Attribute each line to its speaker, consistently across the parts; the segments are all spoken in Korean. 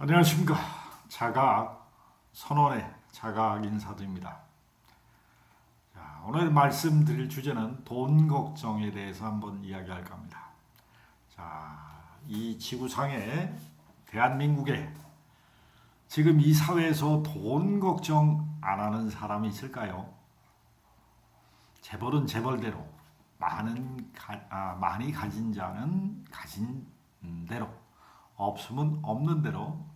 Speaker 1: 안녕하십니까. 자각 선언의 자각 인사드립니다. 자, 오늘 말씀드릴 주제는 돈 걱정에 대해서 한번 이야기할까 합니다. 자, 이 지구상에 대한민국에 지금 이 사회에서 돈 걱정 안 하는 사람이 있을까요? 재벌은 재벌대로 많이 가진 자는 가진 대로 없으면 없는 대로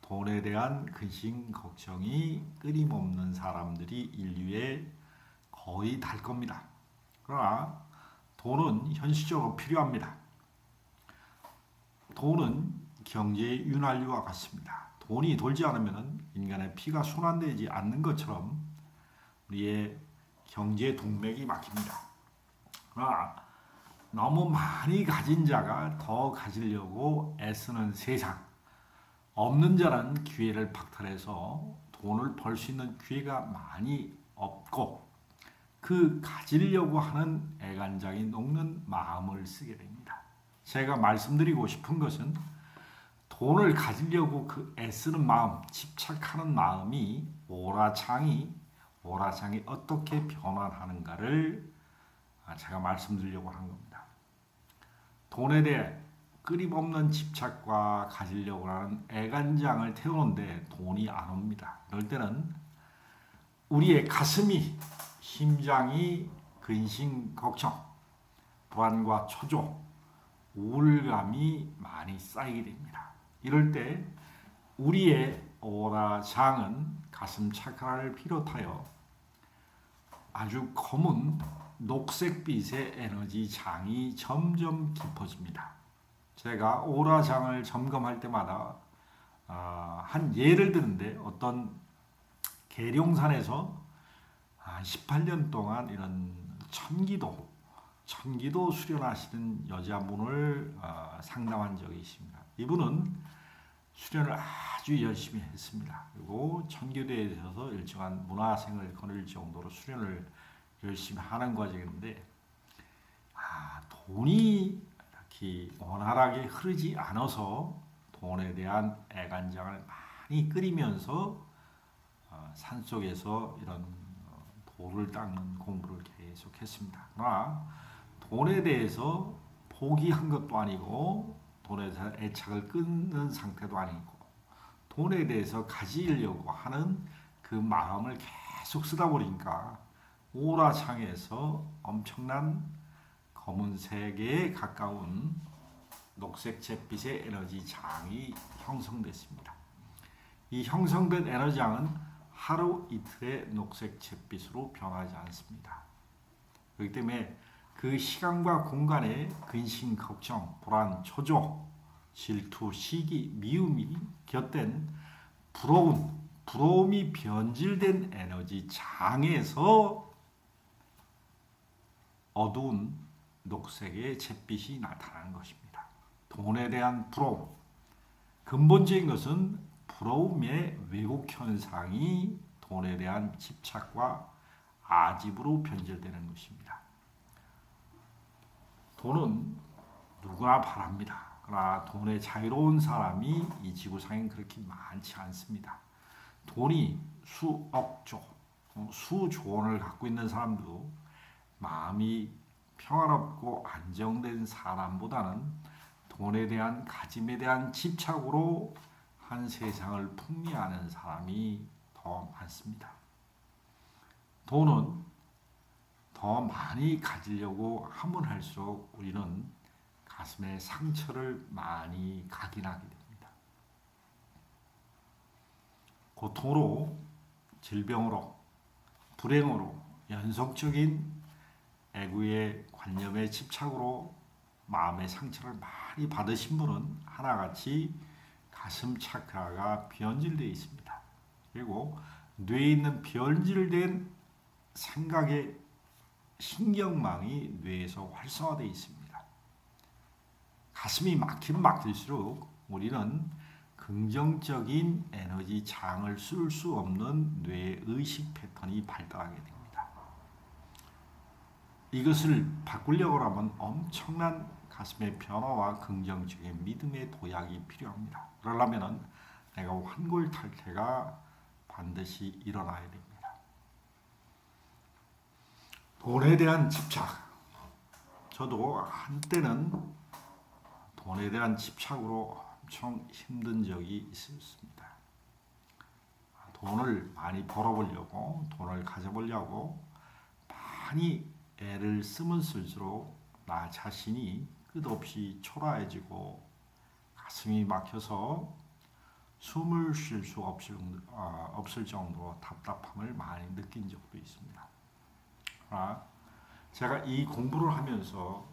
Speaker 1: 돈에 대한 근심 걱정이 끊임없는 사람들이 인류에 거의 달 겁니다. 그러나 돈은 현실적으로 필요합니다. 돈은 경제의 윤활유와 같습니다. 돈이 돌지 않으면 인간의 피가 순환되지 않는 것처럼 우리의 경제 동맥이 막힙니다. 그러나 너무 많이 가진 자가 더 가지려고 애쓰는 세상, 없는 자는 기회를 박탈해서 돈을 벌 수 있는 기회가 많이 없고 그 가지려고 하는 애간장이 녹는 마음을 쓰게 됩니다. 제가 말씀드리고 싶은 것은 돈을 가지려고 그 애쓰는 마음, 집착하는 마음이 오라장이 어떻게 변환하는가를 제가 말씀드리려고 하는 겁니다. 돈에 대해 끊임없는 집착과 가지려고 하는 애간장을 태우는데 돈이 안 옵니다. 이럴 때는 우리의 가슴이, 심장이 근심, 걱정, 불안과 초조, 우울감이 많이 쌓이게 됩니다. 이럴 때 우리의 오라장은 가슴 차크라를 비롯하여 아주 검은 녹색빛의 에너지 장이 점점 깊어집니다. 제가 오라장을 점검할 때마다 한 예를 드는데 어떤 계룡산에서 18년 동안 이런 천기도 수련하시는 여자분을 상담한 적이 있습니다. 이분은 수련을 아주 열심히 했습니다. 그리고 천기도에 있어서 일정한 문화생을 거닐 정도로 수련을 열심히 하는 과정인데 돈이 이렇게 원활하게 흐르지 않아서 돈에 대한 애간장을 많이 끓이면서 산속에서 이런 돌을 닦는 공부를 계속했습니다. 그러나 돈에 대해서 포기한 것도 아니고 돈에 대해서 애착을 끊는 상태도 아니고 돈에 대해서 가지려고 하는 그 마음을 계속 쓰다 보니까 오라창에서 엄청난 검은색에 가까운 녹색 잿빛의 에너지 장이 형성됐습니다. 이 형성된 에너지장은 하루 이틀의 녹색 잿빛으로 변하지 않습니다. 그렇기 때문에 그 시간과 공간에 근심, 걱정, 불안, 초조, 질투, 시기, 미움이 곁된 부러움이 변질된 에너지 장에서 어두운 녹색의 잿빛이 나타나는 것입니다. 돈에 대한 부러움. 근본적인 것은 부러움의 왜곡 현상이 돈에 대한 집착과 아집으로 변질되는 것입니다. 돈은 누구나 바랍니다. 그러나 돈에 자유로운 사람이 이 지구상엔 그렇게 많지 않습니다. 돈이 수억조, 수조 원을 갖고 있는 사람도 마음이 평화롭고 안정된 사람보다는 돈에 대한 가짐에 대한 집착으로 한 세상을 풍미하는 사람이 더 많습니다. 돈은 더 많이 가지려고 하면 할수록 우리는 가슴에 상처를 많이 각인하게 됩니다. 고통으로, 질병으로, 불행으로, 연속적인 애구의 관념의 집착으로 마음의 상처를 많이 받으신 분은 하나같이 가슴 차크라가 변질되어 있습니다. 그리고 뇌에 있는 변질된 생각의 신경망이 뇌에서 활성화되어 있습니다. 가슴이 막힐수록 우리는 긍정적인 에너지 장을 쓸 수 없는 뇌의 의식 패턴이 발달하게 됩니다. 이것을 바꾸려고 하면 엄청난 가슴의 변화와 긍정적인 믿음의 도약이 필요합니다. 그러려면 내가 환골탈태가 반드시 일어나야 됩니다. 돈에 대한 집착. 저도 한때는 돈에 대한 집착으로 엄청 힘든 적이 있었습니다. 돈을 많이 벌어보려고, 돈을 가져보려고 많이 애를 쓰면 쓸수록 나 자신이 끝없이 초라해지고 가슴이 막혀서 숨을 쉴 수 없을 정도로 답답함을 많이 느낀 적도 있습니다. 제가 이 공부를 하면서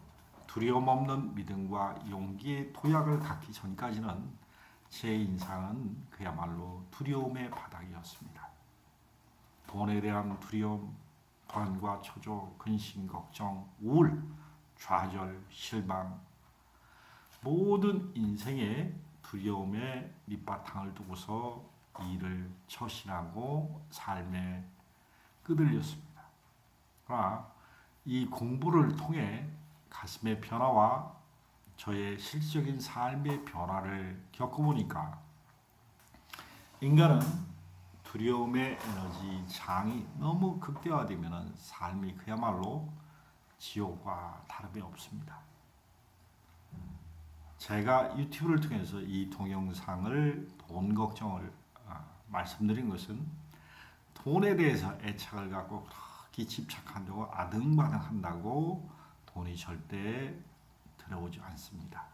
Speaker 1: 두려움 없는 믿음과 용기의 도약을 갖기 전까지는 제 인상은 그야말로 두려움의 바닥이었습니다. 돈에 대한 두려움, 불안과 초조, 근심, 걱정, 우울, 좌절, 실망, 모든 인생의 두려움에 밑바탕을 두고서 일을 처신하고 삶에 끄들렸습니다. 그러나 이 공부를 통해 가슴의 변화와 저의 실질적인 삶의 변화를 겪어보니까 인간은 두려움의 에너지 장이 너무 극대화되면 삶이 그야말로 지옥과 다름이 없습니다. 제가 유튜브를 통해서 이 동영상을 돈 걱정을 말씀드린 것은 돈에 대해서 애착을 갖고 그렇게 집착한다고 아등바등한다고 돈이 절대 들어오지 않습니다.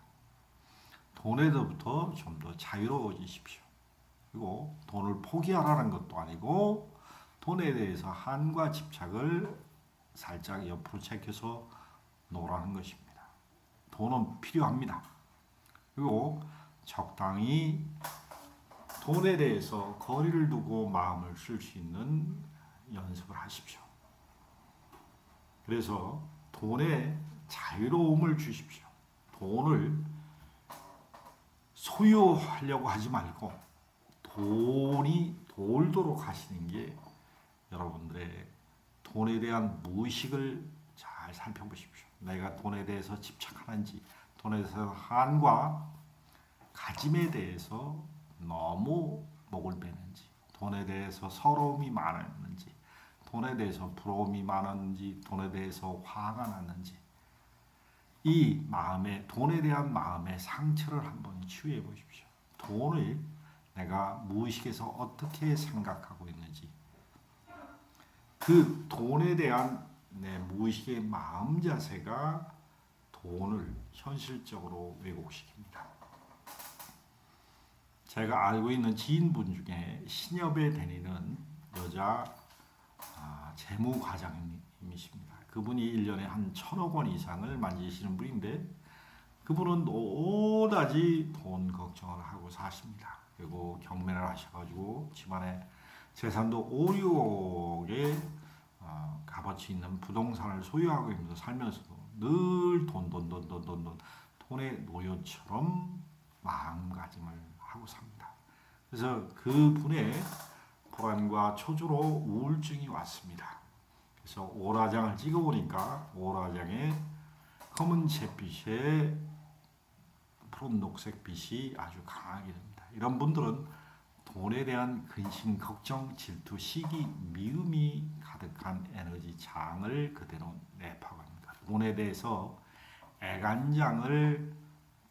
Speaker 1: 돈에서부터 좀 더 자유로워지십시오. 그리고 돈을 포기하라는 것도 아니고 돈에 대해서 한과 집착을 살짝 옆으로 제껴서 놓으라는 것입니다. 돈은 필요합니다. 그리고 적당히 돈에 대해서 거리를 두고 마음을 쓸 수 있는 연습을 하십시오. 그래서 돈에 자유로움을 주십시오. 돈을 소유하려고 하지 말고 돈이 돌도록 하시는 게 여러분들의 돈에 대한 무의식을 잘 살펴보십시오. 내가 돈에 대해서 집착하는지, 돈에 대해서 한과 가짐에 대해서 너무 목을 베는지, 돈에 대해서 서러움이 많았는지, 돈에 대해서 부러움이 많았는지, 돈에 대해서 화가 났는지, 이 마음의 돈에 대한 마음의 상처를 한번 치유해 보십시오. 돈을 내가 무의식에서 어떻게 생각하고 있는지, 그 돈에 대한 내 무의식의 마음 자세가 돈을 현실적으로 왜곡시킵니다. 제가 알고 있는 지인분 중에 신협에 다니는 여자 재무과장님이십니다. 그분이 1년에 한 1,000억 원 이상을 만지시는 분인데 그분은 오다지 돈 걱정을 하고 사십니다. 그리고 경매를 하셔가지고 집안에 재산도 5, 6억의 값어치 있는 부동산을 소유하고 있면서 살면서도 늘 돈의 노예처럼 마음가짐을 하고 삽니다. 그래서 그분의 불안과 초조로 우울증이 왔습니다. 그래서 오라장을 찍어보니까 오라장에 검은 잿빛에 푸른 녹색빛이 아주 강하게 됩니다. 이런 분들은 돈에 대한 근심, 걱정, 질투, 시기, 미움이 가득한 에너지 장을 그대로 내파갑니다. 돈에 대해서 애간장을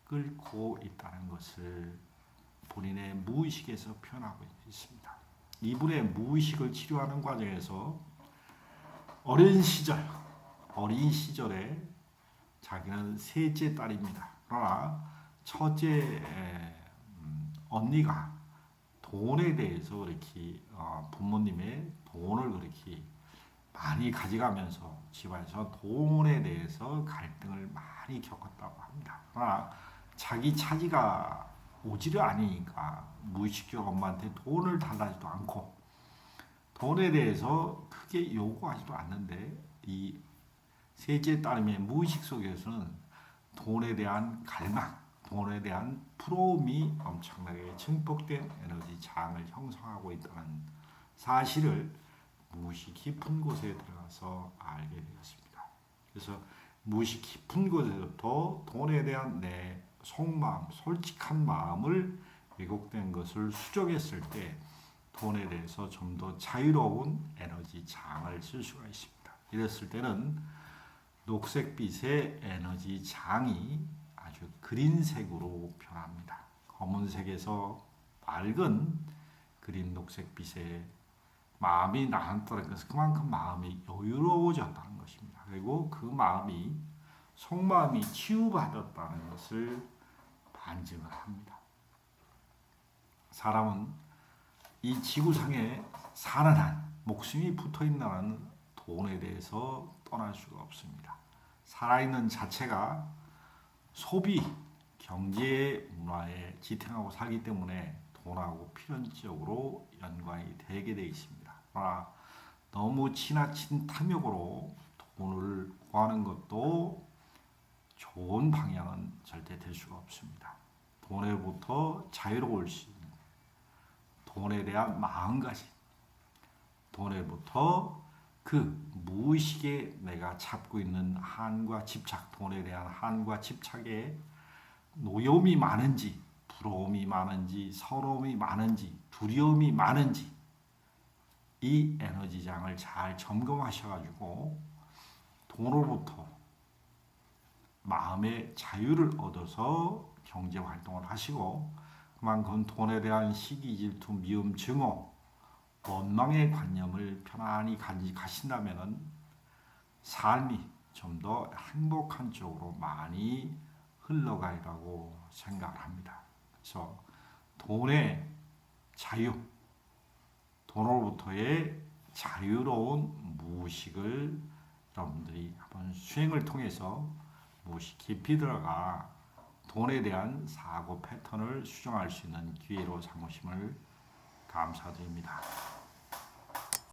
Speaker 1: 끓고 있다는 것을 본인의 무의식에서 표현하고 있습니다. 이분의 무의식을 치료하는 과정에서 어린 시절에 자기는 셋째 딸입니다. 그러나 첫째 언니가 돈에 대해서 그렇게 부모님의 돈을 그렇게 많이 가져가면서 집안에서 돈에 대해서 갈등을 많이 겪었다고 합니다. 그러나 자기 차지가 오지를 않으니까 무의식적으로 엄마한테 돈을 달라지도 않고 돈에 대해서 크게 요구하지도 않는데 이 셋째 딸의 무의식 속에서는 돈에 대한 갈망, 돈에 대한 부러움이 엄청나게 증폭된 에너지 장을 형성하고 있다는 사실을 무의식 깊은 곳에 들어가서 알게 되었습니다. 그래서 무의식 깊은 곳에서부터 돈에 대한 내 속마음, 솔직한 마음을 왜곡된 것을 수정했을 때 돈에 대해서 좀 더 자유로운 에너지 장을 쓸 수가 있습니다. 이랬을 때는 녹색빛의 에너지 장이 아주 그린색으로 변합니다. 검은색에서 밝은 그린 녹색빛의 마음이 나한다는 것은 그만큼 마음이 여유로워졌다는 것입니다. 그리고 그 마음이 속마음이 치유받았다는 것을 반증을 합니다. 사람은 이 지구상에 사는 한 목숨이 붙어있는 돈에 대해서 떠날 수가 없습니다. 살아있는 자체가 소비, 경제 문화에 지탱하고 살기 때문에 돈하고 필연적으로 연관이 되게 되어 있습니다. 그러나 너무 지나친 탐욕으로 돈을 구하는 것도 좋은 방향은 절대 될 수가 없습니다. 돈에부터 자유로울 수 있는 돈에 대한 마음가짐, 돈에부터 그 무의식에 내가 잡고 있는 한과 집착, 돈에 대한 한과 집착에 노여움이 많은지, 부러움이 많은지, 서러움이 많은지, 두려움이 많은지 이 에너지장을 잘 점검하셔가지고 돈으로부터 마음의 자유를 얻어서 경제 활동을 하시고 그만큼 돈에 대한 시기, 질투, 미움, 증오, 원망의 관념을 편안히 가신다면 삶이 좀 더 행복한 쪽으로 많이 흘러가리라고 생각을 합니다. 그래서 돈의 자유, 돈으로부터의 자유로운 무의식을 여러분들이 한번 수행을 통해서 무의식 깊이 들어가 돈에 대한 사고 패턴을 수정할 수 있는 기회로 삼으심을 감사드립니다.